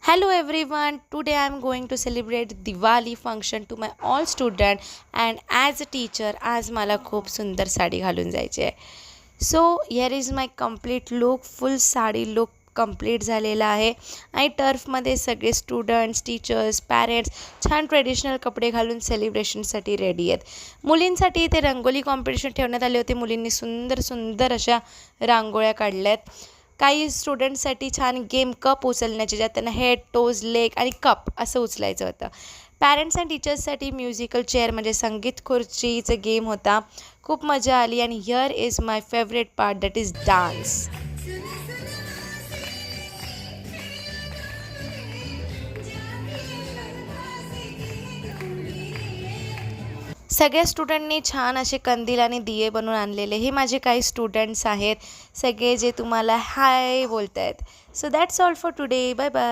Hello everyone. Today I am going to celebrate Diwali function to my all student and as a teacher आज मला खूप सुंदर साडी घालून जायची आहे. So here is my complete look. Full sari look complete झालेला आहे आणि टर्फमध्ये सगळे स्टुडंट्स टीचर्स पॅरेंट्स छान ट्रेडिशनल कपडे घालून सेलिब्रेशनसाठी रेडी आहेत. मुलींसाठी इथे रंगोली कॉम्पिटिशन ठेवण्यात आले होते. मुलींनी सुंदर सुंदर अशा रांगोळ्या काढल्यात. काही स्टुडंट्ससाठी छान गेम कप उचलण्याचे ज्यात त्यांना हेड टोज लेग आणि कप असं उचलायचं होतं. पॅरेंट्स अँड टीचर्ससाठी म्युझिकल चेअर म्हणजे संगीत खुर्चीचा गेम होता. खूप मजा आली आणि here is my favourite part that is dance. सगळ्या स्टुडंटनी छान असे कंदील आणि दिये बनवून आणलेले. हे माझे काही स्टुडंट्स आहेत सगळे जे तुम्हाला हाय बोलत आहेत. So that's all for today. Bye bye.